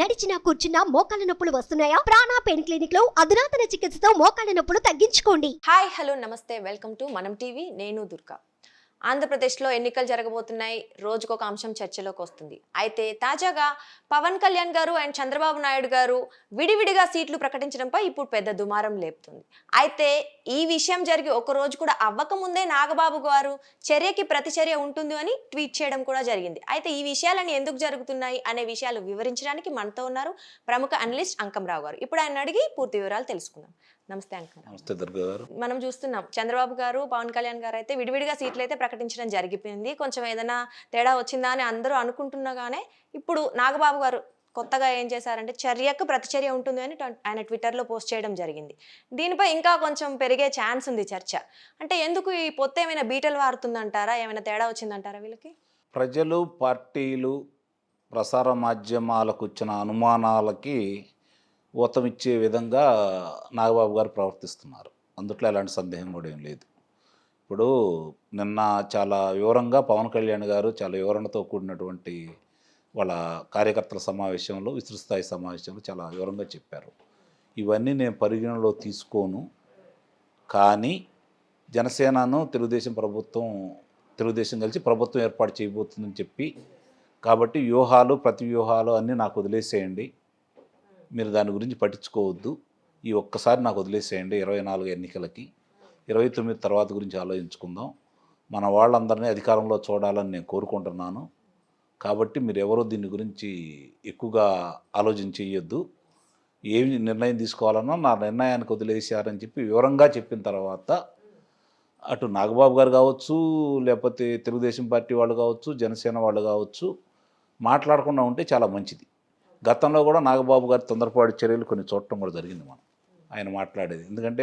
నడిచినా కూర్చున్నా మోకాళ్ళ నొప్పులు వస్తున్నాయా? ప్రాణ పెయిన్ క్లినిక్ లో అధునాతన చికిత్సతో మోకాళ్ళ నొప్పులు తగ్గించుకోండి. హాయ్ హలో నమస్తే వెల్కమ్ టు మనం టీవీ. నేను దుర్గా. ఆంధ్రప్రదేశ్లో ఎన్నికలు జరగబోతున్నాయి. రోజుకొక అంశం చర్చలోకి వస్తుంది. అయితే తాజాగా పవన్ కళ్యాణ్ గారు అండ్ చంద్రబాబు నాయుడు గారు విడివిడిగా సీట్లు ప్రకటించడంపై ఇప్పుడు పెద్ద దుమారం లేపుతుంది. అయితే ఈ విషయం జరిగి ఒక రోజు కూడా అవ్వకముందే నాగబాబు గారు చర్యకి ప్రతిచర్య ఉంటుంది అని ట్వీట్ చేయడం కూడా జరిగింది. అయితే ఈ విషయాలన్నీ ఎందుకు జరుగుతున్నాయి అనే విషయాలు వివరించడానికి మనతో ఉన్నారు ప్రముఖ అనలిస్ట్ అంకంరావు గారు. ఇప్పుడు ఆయన అడిగి పూర్తి వివరాలు తెలుసుకుందాం. నమస్తే అంకంరావు. నమస్తే దుర్గా గారు. మనం చూస్తున్నాం చంద్రబాబు గారు పవన్ కళ్యాణ్ గారు అయితే విడివిడిగా సీట్లు అయితే ప్రకటించడం జరిగిపోయింది. కొంచెం ఏదైనా తేడా వచ్చిందా అని అందరూ అనుకుంటున్నాగానే ఇప్పుడు నాగబాబు గారు కొత్తగా ఏం చేశారంటే చర్యకు ప్రతిచర్య ఉంటుంది అని ఆయన ట్విట్టర్లో పోస్ట్ చేయడం జరిగింది. దీనిపై ఇంకా కొంచెం పెరిగే ఛాన్స్ ఉంది చర్చ. అంటే ఎందుకు ఈ పొత్తు ఏమైనా బీటలు వారుతుందంటారా? ఏమైనా తేడా వచ్చిందంటారా వీళ్ళకి? ప్రజలు, పార్టీలు, ప్రసార మాధ్యమాలకు వచ్చిన అనుమానాలకి ఊతమిచ్చే విధంగా నాగబాబు గారు ప్రవర్తిస్తున్నారు. అందుట్లో ఎలాంటి సందేహం కూడా ఏం లేదు. ఇప్పుడు నిన్న చాలా వివరంగా పవన్ కళ్యాణ్ గారు చాలా వివరణతో కూడినటువంటి వాళ్ళ కార్యకర్తల సమావేశంలో, విస్తృత స్థాయి సమావేశంలో చాలా వివరంగా చెప్పారు. ఇవన్నీ నేను పరిగణలో తీసుకోను, కానీ జనసేనను తెలుగుదేశం కలిసి ప్రభుత్వం ఏర్పాటు చేయబోతుందని చెప్పి, కాబట్టి ప్రతి వ్యూహాలు అన్నీ నాకు వదిలేసేయండి, మీరు దాని గురించి పట్టించుకోవద్దు, ఈ ఒక్కసారి నాకు వదిలేసేయండి, 24 ఎన్నికలకి 29 తర్వాత గురించి ఆలోచించుకుందాం, మన వాళ్ళందరినీ అధికారంలో చూడాలని నేను కోరుకుంటున్నాను, కాబట్టి మీరు ఎవరో దీని గురించి ఎక్కువగా ఆలోచన చేయొద్దు, ఏమి నిర్ణయం తీసుకోవాలన్నా నా నిర్ణయానికి వదిలేశారని చెప్పి వివరంగా చెప్పిన తర్వాత అటు నాగబాబు గారు కావచ్చు, లేకపోతే తెలుగుదేశం పార్టీ వాళ్ళు కావచ్చు, జనసేన వాళ్ళు కావచ్చు, మాట్లాడకుండా ఉంటే చాలా మంచిది. గతంలో కూడా నాగబాబు గారి తొందరపాటు చర్యలు కొన్ని చూడటం కూడా జరిగింది. ఆయన మాట్లాడేది ఎందుకంటే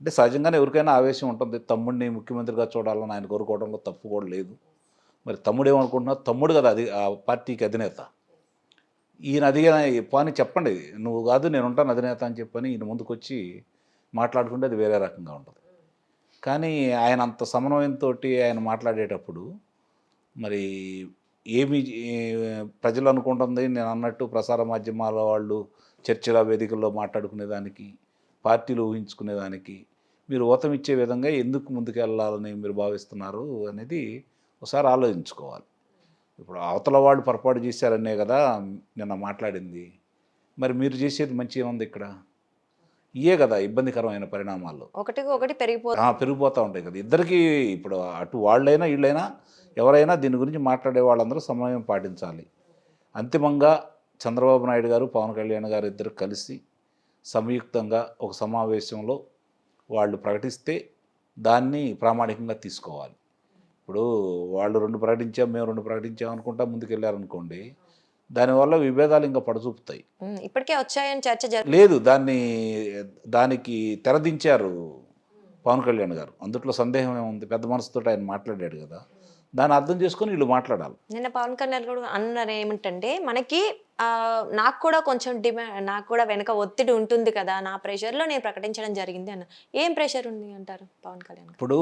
అంటే సహజంగానే ఎవరికైనా ఆవేశం ఉంటుంది. తమ్ముడిని ముఖ్యమంత్రిగా చూడాలని ఆయన కోరుకోవడంలో తప్పు కూడా లేదు. మరి తమ్ముడు ఏమనుకుంటున్నావు? తమ్ముడు కదా అది ఆ పార్టీకి అధినేత. ఈయన పోనీ చెప్పండి, నువ్వు కాదు నేను ఉంటాను అధినేత అని చెప్పని ఈయన ముందుకు వచ్చి మాట్లాడుకుంటే అది వేరే రకంగా ఉంటుంది. కానీ ఆయన అంత సమన్వయంతో ఆయన మాట్లాడేటప్పుడు మరి ఏమి ప్రజలు అనుకుంటుంది, నేను అన్నట్టు ప్రసార మాధ్యమాల వాళ్ళు చర్చల వేదికల్లో మాట్లాడుకునేదానికి, పార్టీలు ఊహించుకునేదానికి మీరు ఊతమిచ్చే విధంగా ఎందుకు ముందుకెళ్ళాలని మీరు భావిస్తున్నారు అనేది ఒకసారి ఆలోచించుకోవాలి. ఇప్పుడు అవతల వాళ్ళు పొరపాటు చేశారనే కదా నిన్న మాట్లాడింది. మరి మీరు చేసేది మంచి ఏముంది ఇక్కడ? ఇయే కదా ఇబ్బందికరమైన పరిణామాలు. ఒకటి పెరిగిపోతూ ఉంటాయి కదా ఇద్దరికి. ఇప్పుడు అటు వాళ్ళైనా వీళ్ళైనా ఎవరైనా దీని గురించి మాట్లాడే వాళ్ళందరూ సమన్వయం పాటించాలి. అంతిమంగా చంద్రబాబు నాయుడు గారు, పవన్ కళ్యాణ్ గారు ఇద్దరు కలిసి సంయుక్తంగా ఒక సమావేశంలో వాళ్ళు ప్రకటిస్తే దాన్ని ప్రామాణికంగా తీసుకోవాలి. ఇప్పుడు వాళ్ళు 2 ప్రకటించాం, మేము 2 ప్రకటించాం అనుకుంటా ముందుకెళ్ళారనుకోండి, దానివల్ల విభేదాలు ఇంకా పడచూపుతాయి. ఇప్పటికే వచ్చాయని చర్చ లేదు, దానికి తెరదించారు పవన్ కళ్యాణ్ గారు. అందుట్లో సందేహం ఏముంది? పెద్ద మనసుతో ఆయన మాట్లాడాడు కదా, దాన్ని అర్థం చేసుకొని వీళ్ళు మాట్లాడాలి. నిన్న పవన్ కళ్యాణ్ కూడా అన్నారు ఏమిటంటే, మనకి నాకు కూడా కొంచెం నాకు కూడా వెనక ఒత్తిడి ఉంటుంది కదా, నా ప్రెషర్లో నేను ప్రకటించడం జరిగింది అన్న. ఏం ప్రెషర్ ఉంది అంటారు పవన్ కళ్యాణ్? ఇప్పుడు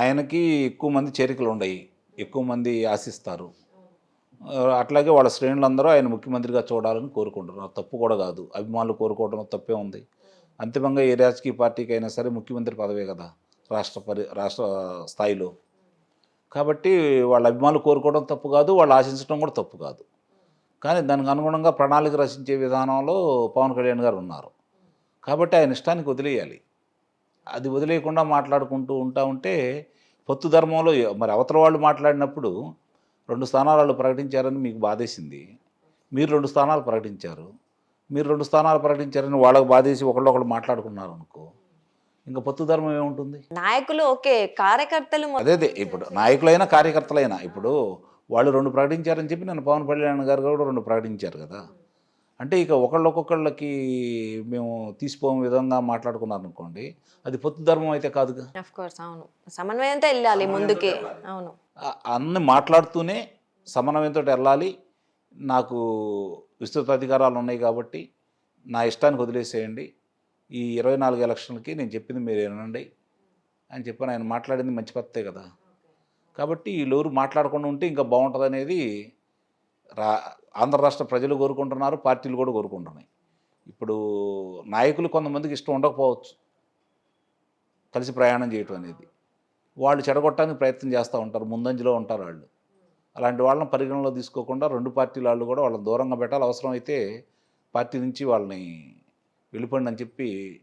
ఆయనకి ఎక్కువ మంది చేరికలు ఉన్నాయి, ఎక్కువ మంది ఆశిస్తారు. అట్లాగే వాళ్ళ శ్రేణులందరూ ఆయన ముఖ్యమంత్రిగా చూడాలని కోరుకుంటున్నారు. తప్పు కూడా కాదు, అభిమానులు కోరుకోవడం తప్పే ఉంది. అంతిమంగా ఏ రాజకీయ పార్టీకి అయినా సరే ముఖ్యమంత్రి పదవే కదా రాష్ట్ర స్థాయిలో. కాబట్టి వాళ్ళ అభిమానులు కోరుకోవడం తప్పు కాదు, వాళ్ళు ఆశించడం కూడా తప్పు కాదు. కానీ దానికి అనుగుణంగా ప్రణాళిక రచించే విధానంలో పవన్ కళ్యాణ్ గారు ఉన్నారు. కాబట్టి ఆయన ఇష్టానికి వదిలేయాలి. అది వదిలేయకుండా మాట్లాడుకుంటూ ఉంటే పొత్తు ధర్మంలో మరి అవతల వాళ్ళు మాట్లాడినప్పుడు 2 స్థానాలు వాళ్ళు ప్రకటించారని మీకు బాధేసింది, మీరు 2 స్థానాలు ప్రకటించారు. మీరు 2 స్థానాలు ప్రకటించారని వాళ్ళకు బాధేసి ఒకళ్ళు మాట్లాడుకున్నారు అనుకో, ఇంకా పొత్తు ధర్మం ఏముంటుంది? నాయకులు ఓకే, కార్యకర్తలు అదే ఇప్పుడు నాయకులైనా కార్యకర్తలైనా ఇప్పుడు వాళ్ళు 2 ప్రకటించారని చెప్పి నన్ను పవన్ కళ్యాణ్ గారు కూడా 2 ప్రకటించారు కదా. అంటే ఇక ఒకళ్ళొక్కొక్కళ్ళకి మేము తీసిపోయే విధంగా మాట్లాడుకున్నారు అనుకోండి, అది పొత్తు ధర్మం అయితే కాదుగా. అవును, సమన్వయంతో వెళ్ళాలి ముందుకే. అవును, అన్ని మాట్లాడుతూనే సమన్వయంతో వెళ్ళాలి. నాకు విస్తృత అధికారాలు ఉన్నాయి కాబట్టి నా ఇష్టానికి వదిలేసేయండి, ఈ 24 ఎలక్షన్లకి నేను చెప్పింది మీరు వినండి అని చెప్పని ఆయన మాట్లాడింది మంచి పద్ధతే కదా. కాబట్టి వీళ్ళెవరు మాట్లాడకుండా ఉంటే ఇంకా బాగుంటుంది అనేది ఆంధ్ర రాష్ట్ర ప్రజలు కోరుకుంటున్నారు, పార్టీలు కూడా కోరుకుంటున్నాయి. ఇప్పుడు నాయకులు కొంతమందికి ఇష్టం ఉండకపోవచ్చు కలిసి ప్రయాణం చేయటం అనేది. వాళ్ళు చెడగొట్టడానికి ప్రయత్నం చేస్తూ ఉంటారు, ముందంజలో ఉంటారు వాళ్ళు. అలాంటి వాళ్ళని పరిగణనలో తీసుకోకుండా రెండు పార్టీల వాళ్ళు కూడా వాళ్ళని దూరంగా పెట్టాలి. అవసరమైతే పార్టీ నుంచి వాళ్ళని వెళ్ళిపోండి అని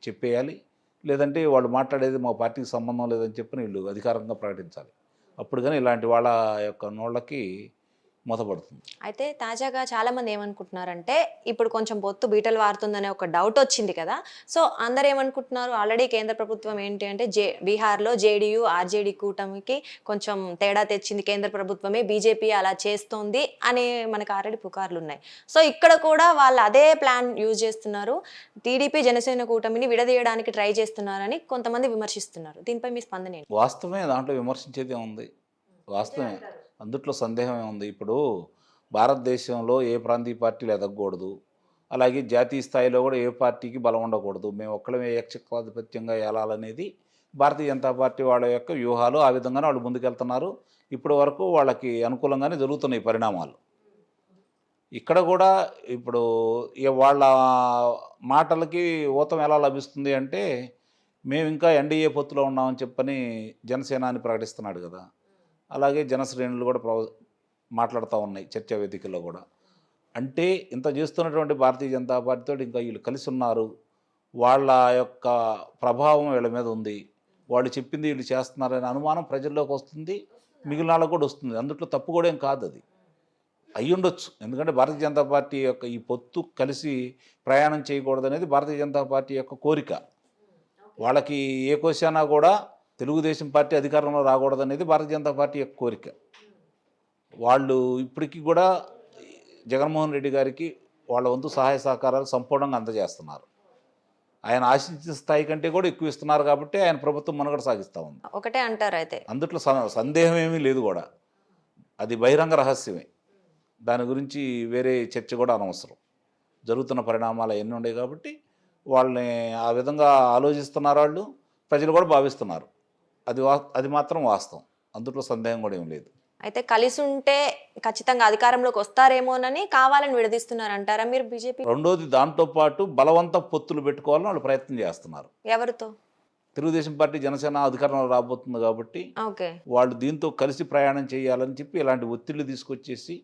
చెప్పేయాలి. లేదంటే వాళ్ళు మాట్లాడేది మా పార్టీకి సంబంధం లేదని చెప్పి వీళ్ళు అధికారంగా ప్రకటించాలి. అప్పుడు కానీ ఇలాంటి వాళ్ళ యొక్క నోళ్ళకి మూతపడుతుంది. అయితే తాజాగా చాలా మంది ఏమనుకుంటున్నారంటే ఇప్పుడు కొంచెం పొత్తు బీటలు వారుతుందనే ఒక డౌట్ వచ్చింది కదా. సో అందరు ఏమనుకుంటున్నారు, ఆల్రెడీ కేంద్ర ప్రభుత్వం ఏంటి అంటే బీహార్లో జేడీయూ ఆర్జేడీ కూటమికి కొంచెం తేడా తెచ్చింది, కేంద్ర ప్రభుత్వమే బీజేపీ అలా చేస్తోంది అని మనకు ఆల్రెడీ పుకార్లు ఉన్నాయి. సో ఇక్కడ కూడా వాళ్ళు అదే ప్లాన్ యూజ్ చేస్తున్నారు, టీడీపీ జనసేన కూటమిని విడదీయడానికి ట్రై చేస్తున్నారని కొంతమంది విమర్శిస్తున్నారు. దీనిపై మీ స్పందన ఏంటి? వాస్తవమే, దాంట్లో విమర్శించేది ఉంది, వాస్తవమే, అందుట్లో సందేహమే ఉంది. ఇప్పుడు భారతదేశంలో ఏ ప్రాంతీయ పార్టీలు ఎదగకూడదు, అలాగే జాతీయ స్థాయిలో కూడా ఏ పార్టీకి బలం ఉండకూడదు, మేము ఒక్కడమే ఏకఛత్రాధిపత్యంగా ఏలాలనేది భారతీయ జనతా పార్టీ వాళ్ళ యొక్క వ్యూహాలు. ఆ విధంగానే వాళ్ళు ముందుకెళ్తున్నారు. ఇప్పటి వరకు వాళ్ళకి అనుకూలంగానే జరుగుతున్నాయి పరిణామాలు. ఇక్కడ కూడా ఇప్పుడు వాళ్ళ మాటలకి ఊతం ఎలా లభిస్తుంది అంటే, మేము ఇంకా ఎన్డీఏ పొత్తులో ఉన్నామని చెప్పని జనసేనాని ప్రకటిస్తున్నాడు కదా. అలాగే జనశ్రేణులు కూడా మాట్లాడుతూ ఉన్నాయి చర్చా వేదికల్లో కూడా. అంటే ఇంత చేస్తున్నటువంటి భారతీయ జనతా పార్టీతో ఇంకా వీళ్ళు కలిసి ఉన్నారు, వాళ్ళ యొక్క ప్రభావం వీళ్ళ మీద ఉంది, వాళ్ళు చెప్పింది వీళ్ళు చేస్తున్నారనే అనుమానం ప్రజల్లోకి వస్తుంది, మిగిలిన వాళ్ళకు కూడా వస్తుంది. అందుట్లో తప్పు కూడా ఏం కాదు, అది అయ్యి ఉండొచ్చు. ఎందుకంటే భారతీయ జనతా పార్టీ యొక్క ఈ పొత్తు కలిసి ప్రయాణం చేయకూడదు అనేది భారతీయ జనతా పార్టీ యొక్క కోరిక. వాళ్ళకి ఏ కోశానా కూడా తెలుగుదేశం పార్టీ అధికారంలో రాకూడదనేది భారతీయ జనతా పార్టీ యొక్క కోరిక. వాళ్ళు ఇప్పటికీ కూడా జగన్మోహన్ రెడ్డి గారికి వాళ్ళ వంతు సహాయ సహకారాలు సంపూర్ణంగా అందజేస్తున్నారు. ఆయన ఆశించిన స్థాయి కంటే కూడా ఎక్కువ ఇస్తున్నారు కాబట్టి ఆయన ప్రభుత్వం మనుగడ సాగిస్తూ ఉంది. ఒకటే అంటారు అయితే, అందుట్లో సందేహం ఏమీ లేదు కూడా, అది బహిరంగ రహస్యమే. దాని గురించి వేరే చర్చ కూడా అనవసరం. జరుగుతున్న పరిణామాలు ఎన్ని ఉన్నాయి కాబట్టి వాళ్ళని ఆ విధంగా ఆలోచిస్తున్నారు వాళ్ళు, ప్రజలు కూడా భావిస్తున్నారు. అది మాత్రం వాస్తవం, అందులో సందేహం కూడా ఏం లేదు. అయితే కలిసి ఉంటే ఖచ్చితంగా అధికారంలోకి వస్తారేమోనని కావాలని విడదీస్తున్నారు అంటారా మీరు బీజేపీ? రెండోది, దాంతోపాటు బలవంత పొత్తులు పెట్టుకోవాలని వాళ్ళు ప్రయత్నం చేస్తున్నారు. ఎవరితో? తెలుగుదేశం పార్టీ జనసేన అధికారంలో రాబోతుంది కాబట్టి ఓకే, వాళ్ళు దీంతో కలిసి ప్రయాణం చేయాలని చెప్పి ఇలాంటి ఒత్తిళ్లు తీసుకొచ్చేసి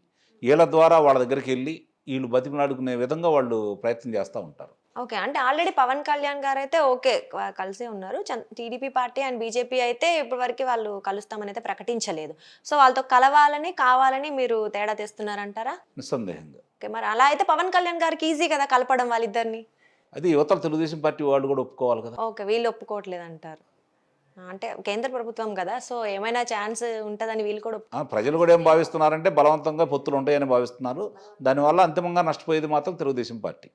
వీళ్ళ ద్వారా వాళ్ళ దగ్గరికి వెళ్ళి వీళ్ళు బతిమలాడుకునే విధంగా వాళ్ళు ప్రయత్నం చేస్తూ ఉంటారు. ఓకే. అంటే ఆల్రెడీ పవన్ కళ్యాణ్ గారు అయితే ఓకే కలిసే ఉన్నారు. టీడీపీ పార్టీ అండ్ బీజేపీ అయితే ఇప్పటి వరకు వాళ్ళు కలుస్తామని అయితే ప్రకటించలేదు. సో వాళ్ళతో కలవాలని కావాలని మీరు తేడా తెస్తున్నారంటారా? నిస్సందేహంగా. ఓకే, మరి అలా అయితే పవన్ కళ్యాణ్ గారికి ఈజీ కదా కలపడం వాళ్ళిద్దరిని. అది యువతల తెలుగుదేశం పార్టీ వాళ్ళు కూడా ఒప్పుకోవాలి కదా. ఓకే, వీళ్ళు ఒప్పుకోవట్లేదు అంటారు. అంటే కేంద్ర ప్రభుత్వం కదా, సో ఏమైనా ఛాన్స్ ఉంటుందని వీళ్ళు కూడా ప్రజలు కూడా ఏం భావిస్తున్నారంటే బలవంతంగా పొత్తులు ఉంటాయని భావిస్తున్నారు. దానివల్ల అంతిమంగా నష్టపోయేది మాత్రం తెలుగుదేశం పార్టీ.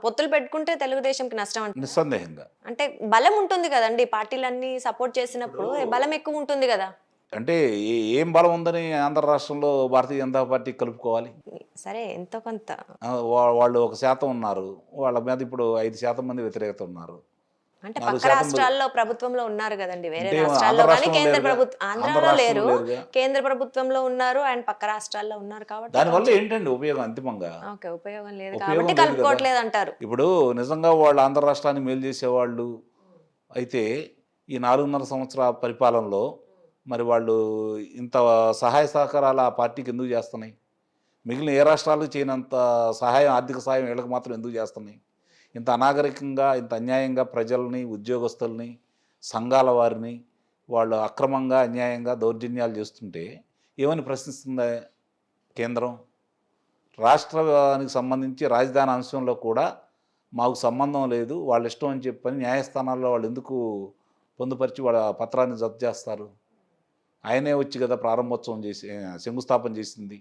పొత్తులు పెట్టుకుంటే తెలుగుదేశంకి నష్టం అంటే నిస్సందేహంగా. అంటే బలం ఉంటుంది కదండి, పార్టీలన్నీ సపోర్ట్ చేసినప్పుడు బలం ఎక్కువ ఉంటుంది కదా. అంటే ఏం బలం ఉందని ఆంధ్ర రాష్ట్రంలో భారతీయ జనతా పార్టీ కలుపుకోవాలి? సరే ఎంతో కొంత వాళ్ళు 1% ఉన్నారు, వాళ్ళ మీద ఇప్పుడు 5% మంది వ్యతిరేకత ఉన్నారు. అంటే పక్క రాష్ట్రాల్లో ప్రభుత్వంలో ఉన్నారు కదండి, వేరే రాష్ట్రాల్లో కానీ కేంద్ర ప్రభుత్వం ఆంధ్రాలో లేరు, కేంద్ర ప్రభుత్వంలో ఉన్నారు అండ్ పక్క రాష్ట్రాల్లో ఉన్నారు కాబట్టి దానివల్ల ఏంటండి ఉపయోగం? అంతిమంగా ఓకే ఉపయోగం లేదు కాబట్టి కలుపుకోవట్లేదు అంటారు. ఇప్పుడు నిజంగా వాళ్ళు ఆంధ్ర రాష్ట్రాన్ని మేలు చేసేవాళ్ళు అయితే ఈ 4.5 సంవత్సరాల పరిపాలనలో మరి వాళ్ళు ఇంత సహాయ సహకారాలు ఆ పార్టీకి ఎందుకు చేస్తున్నాయి? మిగిలిన ఏ రాష్ట్రాలకు చేయనంత సహాయం, ఆర్థిక సహాయం వీళ్ళకి మాత్రం ఎందుకు చేస్తున్నాయి? ఇంత అనాగరికంగా, ఇంత అన్యాయంగా ప్రజల్ని, ఉద్యోగస్తుల్ని, సంఘాల వారిని వాళ్ళు అక్రమంగా, అన్యాయంగా దౌర్జన్యాలు చేస్తుంటే ఏమని ప్రశ్నిస్తుందా కేంద్రం? రాష్ట్రానికి సంబంధించి రాజధాని అంశంలో కూడా మాకు సంబంధం లేదు, వాళ్ళ ఇష్టం అని చెప్పని న్యాయస్థానాల్లో వాళ్ళు ఎందుకు పొందుపరిచి వాళ్ళ పత్రాన్ని జప్తు చేస్తారు? ఆయనే వచ్చి కదా ప్రారంభోత్సవం చేసి శంకుస్థాపన చేసింది.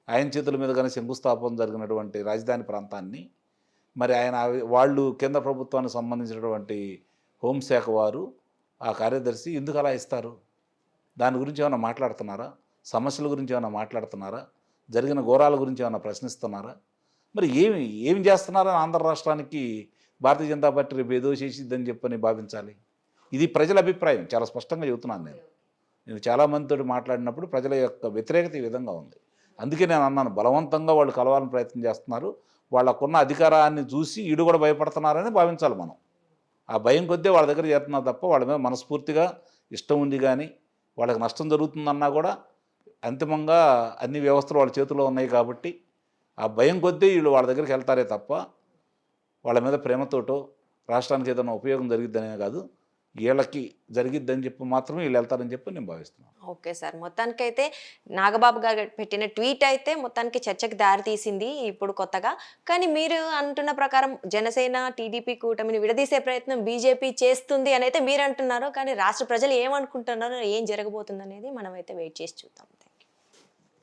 ఆయన చేతుల మీద కానీ శంకుస్థాపన జరిగినటువంటి రాజధాని ప్రాంతాన్ని మరి వాళ్ళు కేంద్ర ప్రభుత్వానికి సంబంధించినటువంటి హోంశాఖ వారు, ఆ కార్యదర్శి ఎందుకు అలా ఇస్తారు? దాని గురించి ఏమైనా మాట్లాడుతున్నారా? సమస్యల గురించి ఏమైనా మాట్లాడుతున్నారా? జరిగిన ఘోరాల గురించి ఏమైనా ప్రశ్నిస్తున్నారా? మరి ఏమి చేస్తున్నారని ఆంధ్ర రాష్ట్రానికి భారతీయ జనతా పార్టీ రేపు ఏదో చేసిద్దని చెప్పని భావించాలి? ఇది ప్రజల అభిప్రాయం, చాలా స్పష్టంగా చెబుతున్నాను నేను చాలామందితో మాట్లాడినప్పుడు ప్రజల యొక్క వ్యతిరేకత ఈ విధంగా ఉంది. అందుకే నేను అన్నాను, బలవంతంగా వాళ్ళు కలవాలని ప్రయత్నం చేస్తున్నారు, వాళ్ళకున్న అధికారాన్ని చూసి ఈడు కూడా భయపడుతున్నారని భావించాలి మనం. ఆ భయం కొద్దీ వాళ్ళ దగ్గర చేరుతున్నారు తప్ప వాళ్ళ మీద మనస్ఫూర్తిగా ఇష్టం ఉంది కానీ వాళ్ళకి నష్టం జరుగుతుందన్నా కూడా అంతిమంగా అన్ని వ్యవస్థలు వాళ్ళ చేతిలో ఉన్నాయి కాబట్టి ఆ భయం కొద్దీ వీళ్ళు వాళ్ళ దగ్గరికి వెళ్తారే తప్ప వాళ్ళ మీద ప్రేమతోటో రాష్ట్రానికి ఏదైనా ఉపయోగం జరిగిద్దనే కాదు, వీళ్ళకి జరిగిద్దని చెప్పి మాత్రమే వీళ్ళు వెళ్తారని చెప్పి నేను భావిస్తున్నాను. ఓకే సార్, మొత్తానికైతే నాగబాబు గారు పెట్టిన ట్వీట్ అయితే మొత్తానికి చర్చకి దారి తీసింది ఇప్పుడు కొత్తగా. కానీ మీరు అంటున్న ప్రకారం జనసేన టీడీపీ కూటమిని విడదీసే ప్రయత్నం బీజేపీ చేస్తుంది అని అయితే మీరు అంటున్నారు. కానీ రాష్ట్ర ప్రజలు ఏమనుకుంటున్నారో, ఏం జరగబోతుంది అనేది మనం అయితే వెయిట్ చేసి చూద్దాం.